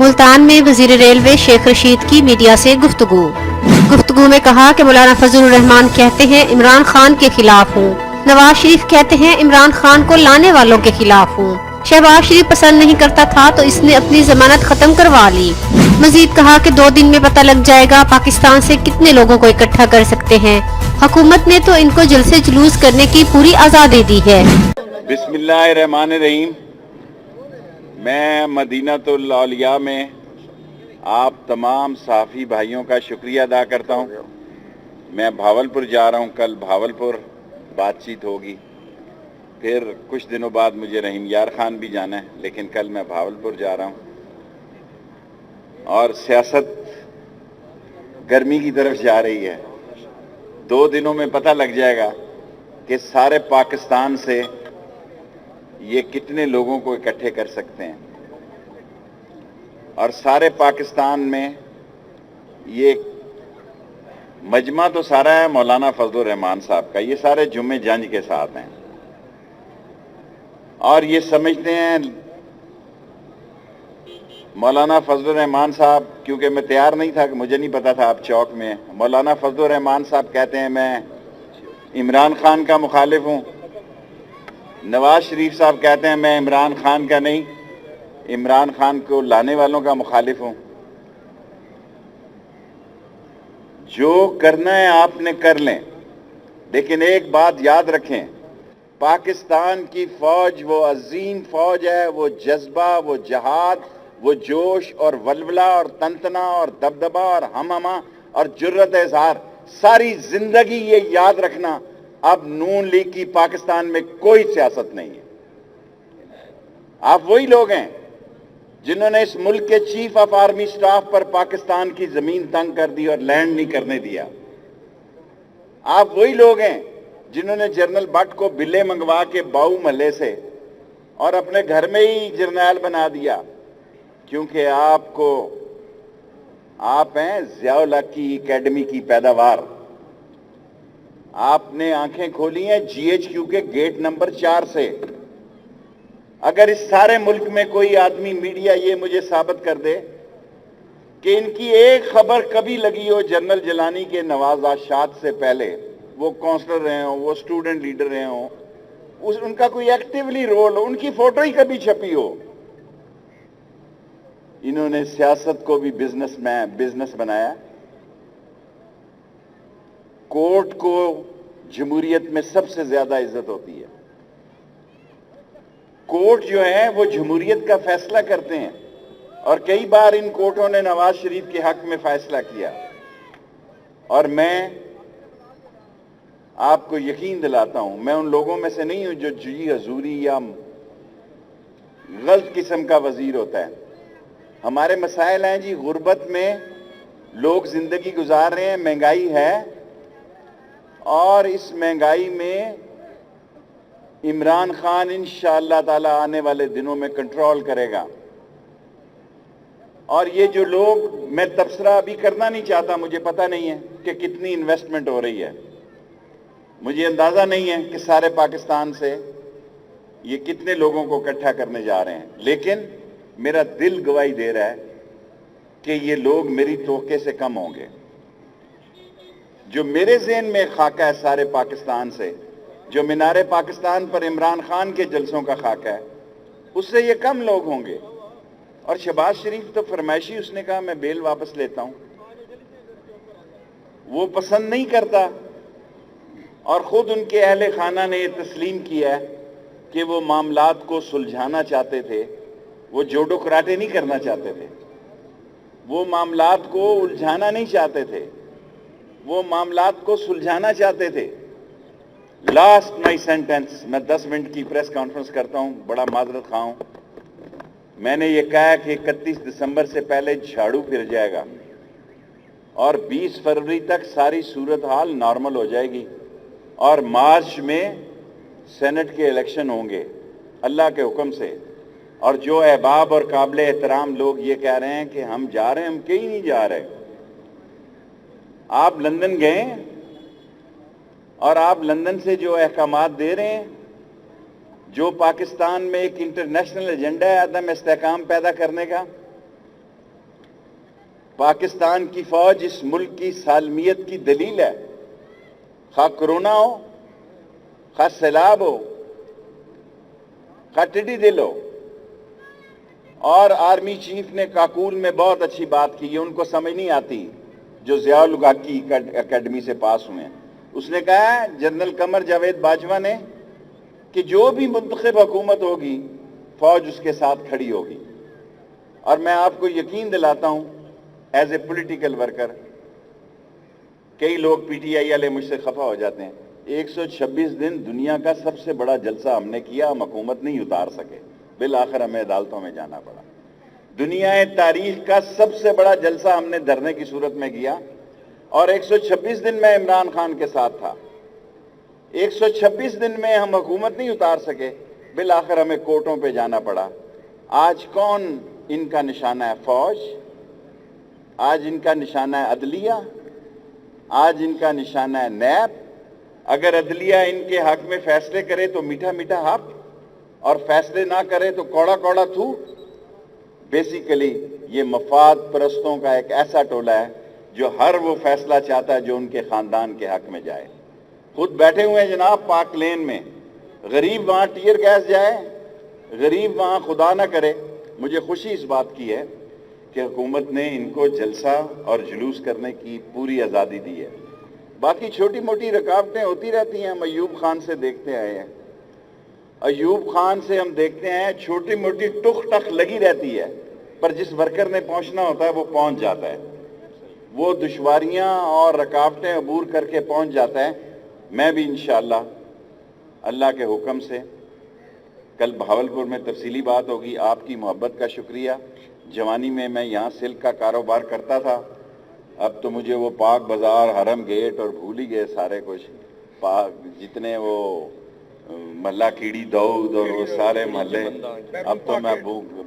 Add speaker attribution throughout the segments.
Speaker 1: मुल्तान में वजीर रेलवे शेख रशीद की मीडिया से गुफ्तगू में कहा कि मौलाना फजलुर रहमान कहते हैं इमरान खान के खिलाफ हूँ। नवाज शरीफ कहते हैं इमरान खान को लाने वालों के खिलाफ हूँ। शहबाज शरीफ पसंद नहीं करता था तो इसने अपनी जमानत खत्म करवा ली। मजीद कहा कि 2 दिन में पता लग जाएगा पाकिस्तान से कितने लोगों को इकट्ठा कर सकते हैं। हुकूमत ने तो इनको जलसे जुलूस करने की पूरी आज़ादी दी है।
Speaker 2: बिस्मिल्लाहिर्रहमानिर्रहीम। मैं मदीनातुल औलिया में आप तमाम सहाफ़ी भाइयों का शुक्रिया अदा करता हूँ। मैं भावलपुर जा रहा हूँ, कल भावलपुर बातचीत होगी, फिर कुछ दिनों बाद मुझे रहीम यार खान भी जाना है, लेकिन कल मैं भावलपुर जा रहा हूँ। और सियासत गर्मी की तरफ जा रही है। 2 दिनों में पता लग जाएगा कि सारे पाकिस्तान से ये कितने लोगों को इकट्ठे कर सकते हैं। और सारे पाकिस्तान में ये मजमा तो सारा है मौलाना फजलुर रहमान साहब का, ये सारे जुम्मे जंज के साथ हैं और ये समझते हैं मौलाना फजलुर रहमान साहब, क्योंकि मैं तैयार नहीं था, कि मुझे नहीं पता था आप चौक में हैं। मौलाना फजलुर रहमान साहब कहते हैं मैं इमरान खान का मुखालिफ हूँ। नवाज शरीफ साहब कहते हैं मैं इमरान खान का नहीं, इमरान खान को लाने वालों का मुखालिफ हूँ। जो करना है आपने कर लें, लेकिन एक बात याद रखें, पाकिस्तान की फौज वो अजीम फौज है, वो जज्बा, वो जहाद, वो जोश और वलवला और तंतना और दबदबा और हमहमा और जुर्रत इज़हार, सारी जिंदगी ये याद रखना, अब नून लीग की पाकिस्तान में कोई सियासत नहीं है। आप वही लोग हैं जिन्होंने इस मुल्क के चीफ ऑफ आर्मी स्टाफ पर पाकिस्तान की जमीन तंग कर दी और लैंड नहीं करने दिया। आप वही लोग हैं जिन्होंने जनरल भट्ट को बिल्ले मंगवा के बाऊ महल्ले से और अपने घर में ही जर्नैल बना दिया, क्योंकि आप हैं ज़ियाउल हक की एकेडमी की पैदावार। आपने आंखें खोली हैं GHQ के गेट नंबर 4 से। अगर इस सारे मुल्क में कोई आदमी, मीडिया ये मुझे साबित कर दे कि इनकी एक खबर कभी लगी हो जनरल जिलानी के नवाज़ात से पहले, वो काउंसलर रहे हों, वो स्टूडेंट लीडर रहे हों, उनका कोई एक्टिवली रोल हो, उनकी फोटो ही कभी छपी हो। इन्होंने सियासत को भी बिजनेस बनाया। कोर्ट को जमहूरियत में सबसे ज्यादा इज्जत होती है। कोर्ट जो है वो जमहूरियत का फैसला करते हैं और कई बार इन कोर्टों ने नवाज शरीफ के हक में फैसला किया। और मैं आपको यकीन दिलाता हूं, मैं उन लोगों में से नहीं हूं जो जी हजूरी या गलत किस्म का वजीर होता है। हमारे मसाइल हैं जी, गुर्बत में लोग जिंदगी गुजार रहे हैं, महंगाई है, और इस महंगाई में इमरान खान इंशाअल्लाह ताला आने वाले दिनों में कंट्रोल करेगा। और ये जो लोग, मैं तबसरा अभी करना नहीं चाहता, मुझे पता नहीं है कि कितनी इन्वेस्टमेंट हो रही है, मुझे अंदाजा नहीं है कि सारे पाकिस्तान से ये कितने लोगों को इकट्ठा करने जा रहे हैं, लेकिन मेरा दिल गवाही दे रहा है कि ये लोग मेरी तोके से कम होंगे। जो मेरे ज़हन में खाका है सारे पाकिस्तान से, जो मीनारे पाकिस्तान पर इमरान खान के जलसों का खाका है, उससे ये कम लोग होंगे। और शहबाज शरीफ तो फरमाइशी, उसने कहा मैं बेल वापस लेता हूं, वो पसंद नहीं करता। और खुद उनके अहले खाना ने यह तस्लीम किया है कि वो मामलात को सुलझाना चाहते थे, वो जोड़ो कराटे नहीं करना चाहते थे, वो मामलात को उलझाना नहीं चाहते थे, वो मामलात को सुलझाना चाहते थे। लास्ट माई सेंटेंस, मैं 10 मिनट की प्रेस कॉन्फ्रेंस करता हूं, बड़ा माजरत खा हूं। मैंने ये कहा कि 31 दिसंबर से पहले झाड़ू फिर जाएगा और 20 फरवरी तक सारी सूरत हाल नॉर्मल हो जाएगी और मार्च में सेनेट के इलेक्शन होंगे अल्लाह के हुक्म से। और जो अहबाब और काबिल एहतराम लोग ये कह रहे हैं कि हम जा रहे हैं, हम कहीं नहीं जा रहे। आप लंदन गए और आप लंदन से जो अहकामात दे रहे हैं, जो पाकिस्तान में एक इंटरनेशनल एजेंडा है अदम इस्तेहकाम पैदा करने का, पाकिस्तान की फौज इस मुल्क की सालमियत की दलील है। खा कोरोना हो, खा सैलाब हो, खा टिड्डी दिल हो। और आर्मी चीफ ने काकूल में बहुत अच्छी बात की है, उनको समझ नहीं आती जो ज़ियाउल हक की अकेडमी से पास हुए हैं। उसने कहा है जनरल कमर जावेद बाजवा ने कि जो भी मुंतखब हुकूमत होगी फौज उसके साथ खड़ी होगी। और मैं आपको यकीन दिलाता हूं एज ए पॉलिटिकल वर्कर, कई लोग पीटीआई वाले मुझसे खफा हो जाते हैं, 126 दिन दुनिया का सबसे बड़ा जलसा हमने किया, हम हुकूमत नहीं उतार सके, बिल आखिर हमें अदालतों में जाना पड़ा। दुनिया तारीख का सबसे बड़ा जलसा हमने धरने की सूरत में किया और 126 दिन में इमरान खान के साथ था। 126 दिन में हम हुकूमत नहीं उतार सके, बिल आखिर हमें कोर्टों पे जाना पड़ा। आज कौन इनका निशाना है? फौज। आज इनका निशाना है अदलिया, आज इनका निशाना है नैब। अगर अदलिया इनके हक में फैसले करे तो मीठा मीठा हक, और फैसले ना करे तो कौड़ा कौड़ा थू। बेसिकली ये मफाद परस्तों का एक ऐसा टोला है जो हर वो फैसला चाहता है जो उनके खानदान के हक में जाए। खुद बैठे हुए हैं जनाब पाक लेन में, गरीब वहां टीयर गैस जाए, गरीब वहां खुदा ना करे। मुझे खुशी इस बात की है कि हुकूमत ने इनको जलसा और जुलूस करने की पूरी आज़ादी दी है। बाकी छोटी मोटी रुकावटें होती रहती हैं, हम अयूब खान से देखते आए हैं। अयूब खान से हम देखते हैं छोटी मोटी टुक टक लगी रहती है, पर जिस वर्कर ने पहुंचना होता है वो पहुंच जाता है, वो दुश्वारियां और रुकावटें अबूर करके पहुंच जाता है। मैं भी इंशाअल्लाह अल्लाह के हुक्म से कल बहावलपुर में तफसीली बात होगी। आपकी मोहब्बत का शुक्रिया। जवानी में मैं यहाँ सिल्क का कारोबार करता था, अब तो मुझे वो पाक बाज़ार, हरम गेट और भूल ही गए सारे कुछ, पाक जितने वो मल्ला कीड़ी दौद और वो सारे महल्ले। अब तो मैं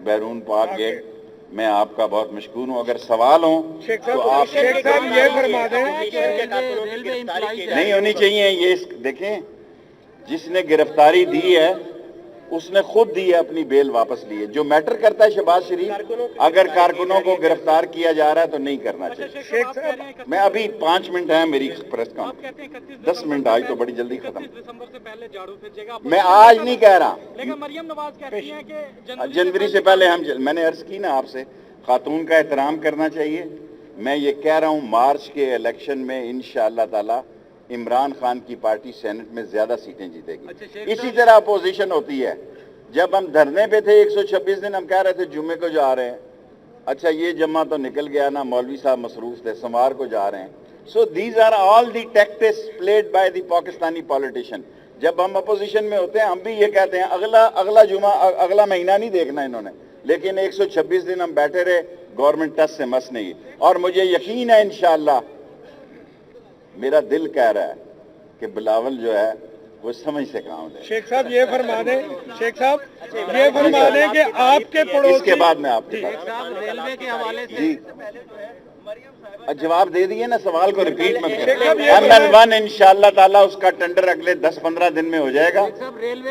Speaker 2: बैरून पाक गेट मैं आपका बहुत मशकूर हूँ। अगर सवाल हो तो आप
Speaker 3: ये फरमा दें,
Speaker 2: नहीं होनी चाहिए। ये देखें, जिसने गिरफ्तारी दी है उसने खुद दी है, अपनी बेल वापस ली है। जो मैटर करता है शहबाज शरीफ, अगर कारकुनों को गिरफ्तार किया जा रहा है तो नहीं करना चाहिए। मैं अभी 5 मिनट है मेरी प्रेस कॉन्फ्रेंस, 10 मिनट आज तो बड़ी जल्दी खत्म। मैं आज नहीं कह रहा,
Speaker 3: मरियम नवाज कहती हैं कि
Speaker 2: जनवरी से पहले मैंने अर्ज की ना आपसे, खातून का एहतराम करना चाहिए। मैं ये कह रहा हूँ मार्च के इलेक्शन में इंशाअल्लाह ताला इमरान खान की पार्टी सेनेट में ज्यादा सीटें जीतेगी। इसी तरह अपोजिशन होती है। जब हम धरने पे थे 126 दिन, हम कह रहे थे जुम्मे को जा रहे हैं, अच्छा ये जमा तो निकल गया ना, मौलवी साहब मसरूफ थे, सोमवार को जा रहे हैं। So these are all the tactics played by the Pakistani politician. जब हम अपोजिशन में होते हैं हम भी ये कहते हैं अगला जुमा, अगला महीना नहीं देखना इन्होंने, लेकिन 126 दिन हम बैठे रहे, गवर्नमेंट टस से मस नहीं। और मुझे यकीन है इंशाअल्लाह, मेरा दिल कह रहा है कि बिलावल जो है वो समझ से काम दे।
Speaker 3: शेख साहब ये फरमा दें, शेख साहब ये फरमा दें कि आपके पड़ोसी,
Speaker 2: इसके बाद में आपके
Speaker 4: रेलवे के हवाले से
Speaker 2: जी जवाब दे दिए ना, सवाल को रिपीट मत करें। ML1 इंशाअल्लाह ताला उसका टेंडर अगले 10-15 दिन में हो जाएगा।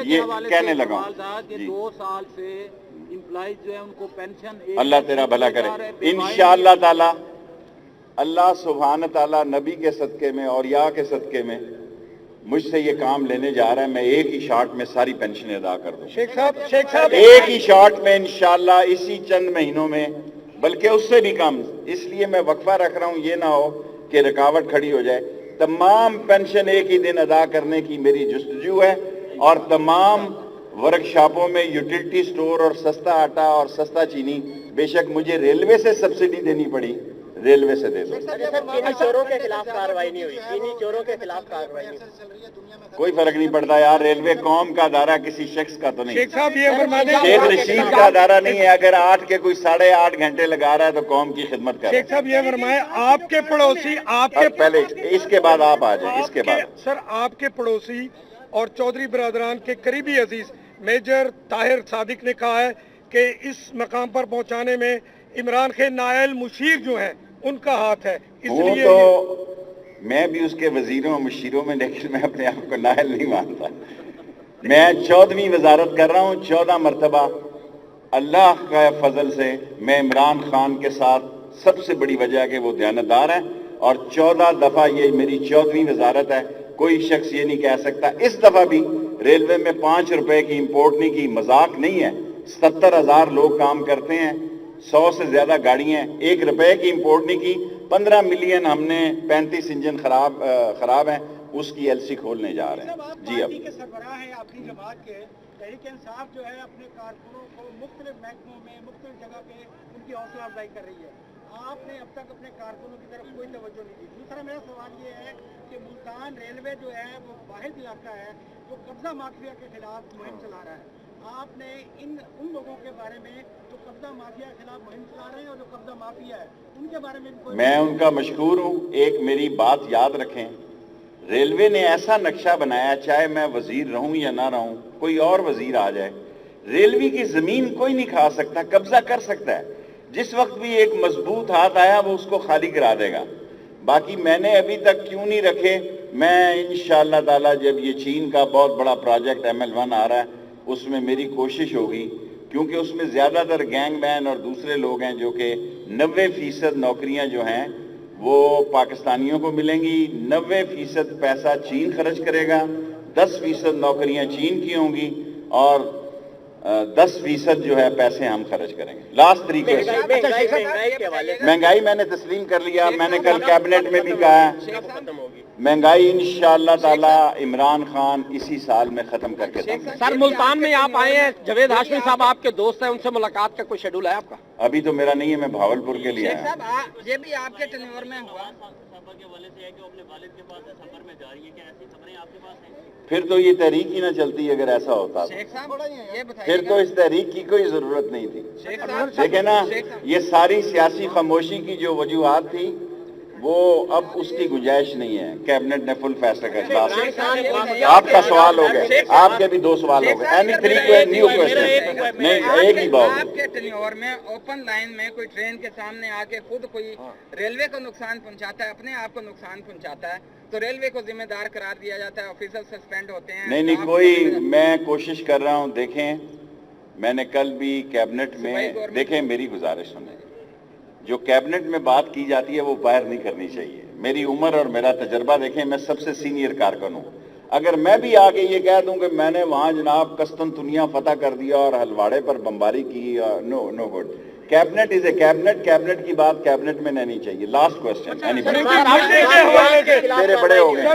Speaker 2: ये कहने लगा
Speaker 4: 2 साल से एम्प्लॉइज जो है उनको पेंशन,
Speaker 2: अल्लाह तेरा भला करे इंशाअल्लाह ताला। अल्लाह सुभान ताला नबी के सदके में और या के सदके में मुझसे ये काम लेने जा रहा है, मैं एक ही शॉट में सारी पेंशन अदा कर दूं।
Speaker 3: शेख साहब
Speaker 2: एक ही शॉट में इंशाअल्लाह, इसी चंद महीनों में, बल्कि उससे भी कम। इसलिए मैं वक्फा रख रहा हूं, ये ना हो कि रुकावट खड़ी हो जाए। तमाम पेंशन एक ही दिन अदा करने की मेरी जुस्तजू है, और तमाम वर्कशॉपों में यूटिलिटी स्टोर और सस्ता आटा और सस्ता चीनी, बेशक मुझे रेलवे से सब्सिडी देनी पड़ी, रेलवे से दे दो।
Speaker 5: चीनी चोरों के खिलाफ कार्रवाई नहीं हुई, चीनी चोरों के खिलाफ कार्रवाई नहीं हुई।
Speaker 2: कोई फर्क नहीं पड़ता यार, रेलवे कौम का दायरा किसी शख्स का तो नहीं।
Speaker 3: शेख साहब ये फरमा दें,
Speaker 2: शेख रशीद का दायरा नहीं है। अगर 8 के कोई 8.5 घंटे लगा रहा है तो कौम की खिदमत कर।
Speaker 3: शेख साहब ये फरमाए, आपके पड़ोसी, आपके
Speaker 2: पहले इसके बाद आप आ जाए, इसके बाद
Speaker 3: सर आपके पड़ोसी और चौधरी बरादरान के करीबी अजीज मेजर ताहिर सादिक ने कहा है कि इस मकाम पर पहुंचाने में इमरान खान नायल मुशीर जो है उनका हाथ है, इसलिए
Speaker 2: तो मैं भी उसके वजीरों और मुशीरों में, लेकिन मैं अपने आप को नायल नहीं मानता। मैं 14वीं वजारत कर रहा हूँ, 14 मरतबा। अल्लाह का फजल से मैं इमरान खान के साथ سب سے بڑی وجہ ہے کہ وہ دیانتدار ہیں اور 14 دفعہ یہ میری 14ویں وزارت ہے. کوئی شخص یہ نہیں کہہ سکتا. اس دفعہ بھی ریلوے میں 5 روپے کی امپورٹ نہیں کی. مذاق نہیں ہے. 70,000 لوگ کام کرتے ہیں, 100 سے زیادہ گاڑیاں, 1 روپے کی امپورٹ نہیں کی. 15 ملین ہم نے 35 انجن خراب ہیں, اس کی ایل سی کھولنے جا رہے ہیں. جی اب
Speaker 3: کے سربراہ ہیں اپنی جماعت کے, تحریک انصاف جو ہے اپنے کارکنوں کو مختلف محکموں میں مختلف جگہ پہ ان کی حوصلہ افزائی کر رہی ہے. آپ نے اب تک اپنے کارکنوں کی طرف کوئی توجہ نہیں دی. دوسرا میرا سوال یہ ہے کہ ملتان ریلوے جو ہے وہ واحد علاقہ ہے جو قبضہ مافیا کے خلاف مہم چلا رہا ہے. آپ نے ان لوگوں کے بارے میں جو قبضہ مافیا کے خلاف مہم چلا رہے ہیں اور جو قبضہ مافیا ہے ان کے بارے میں
Speaker 2: میں ان کا مشکور ہوں. ایک میری بات یاد رکھیں, ریلوے نے ایسا نقشہ بنایا, چاہے میں وزیر رہوں یا نہ رہوں, کوئی اور وزیر آ جائے, ریلوے کی زمین کوئی نہیں کھا سکتا, قبضہ کر سکتا ہے. جس وقت بھی ایک مضبوط ہاتھ آیا وہ اس کو خالی کرا دے گا. باقی میں نے ابھی تک کیوں نہیں رکھے, میں انشاءاللہ تعالی جب یہ چین کا بہت بڑا پروجیکٹ ML1 آ رہا ہے اس میں میری کوشش ہوگی, کیونکہ اس میں زیادہ تر گینگ مین اور دوسرے لوگ ہیں جو کہ 90% نوکریاں جو ہیں وہ پاکستانیوں کو ملیں گی, 90% پیسہ چین خرچ کرے گا, 10% نوکریاں چین کی ہوں گی اور 10% جو ہے پیسے ہم خرچ کریں گے. لاسٹ طریقے مہنگائی میں نے تسلیم کر لیا. میں نے کل کیبنٹ میں بھی کہا ہے مہنگائی انشاءاللہ تعالی عمران خان اسی سال میں ختم کر کے دیں گے.
Speaker 6: سر ملتان میں آپ آئے ہیں, جاوید ہاشمی صاحب آپ کے دوست ہیں, ان سے ملاقات کا کوئی شیڈول ہے آپ کا؟
Speaker 2: ابھی تو میرا نہیں ہے, میں بھاولپور کے لیے آیا ہوں.
Speaker 6: یہ بھی آپ کے ٹینیور میں ہوا.
Speaker 2: پھر تو یہ تحریک ہی نہ چلتی اگر ایسا ہوتا تو. پھر تو اس تحریک کی کوئی ضرورت نہیں تھی. دیکھیں نا, یہ ساری سیاسی خاموشی کی جو وجوہات تھی وہ اب اس کی گنجائش نہیں ہے. کیبنٹ نے فل فیصلہ کا اجلاس. آپ کا سوال ہو گیا, آپ کے بھی 2 سوال ہو گئے. اینی 3 نیو کوسچن نہیں, ایک ہی بات.
Speaker 6: آپ کے ٹینیور میں اوپن لائن میں کوئی ٹرین کے سامنے آ کے خود کوئی ریلوے کو نقصان پہنچاتا ہے, اپنے آپ کو نقصان پہنچاتا ہے, تو ریلوے کو ذمہ دار قرار دیا جاتا ہے, آفیسر سسپینڈ ہوتے ہیں.
Speaker 2: نہیں کوئی, میں کوشش کر رہا ہوں. دیکھیں میں نے کل بھی کیبنٹ میں, دیکھیں میری گزارش سنیں, جو کیبنٹ میں بات کی جاتی ہے وہ باہر نہیں کرنی چاہیے. میری عمر اور میرا تجربہ دیکھیں, میں سب سے سینئر کارکن ہوں. اگر میں بھی آگے یہ کہہ دوں کہ میں نے وہاں جناب قسطنطنیہ فتح کر دیا اور حلواڑے پر بمباری کی, نو گڈ. کیبنٹ از اے کیبنٹ, کیبنٹ کی بات کیبنٹ میں نہیں چاہیے. Last question. میرے بڑے ہو گئے.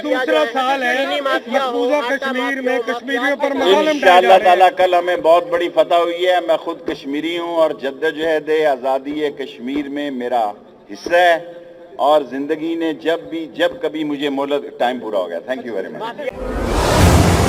Speaker 3: دوسرا سال ہے مقبوضہ کشمیر میں کشمیریوں پر مظالم
Speaker 2: انشاءاللہ تعالیٰ کل ہمیں بہت بڑی فتح ہوئی ہے. میں خود کشمیری ہوں اور جدوجہد آزادی کشمیر میں میرا حصہ ہے, اور زندگی نے جب کبھی مجھے مہلت, ٹائم پورا ہو گیا. Thank you very much.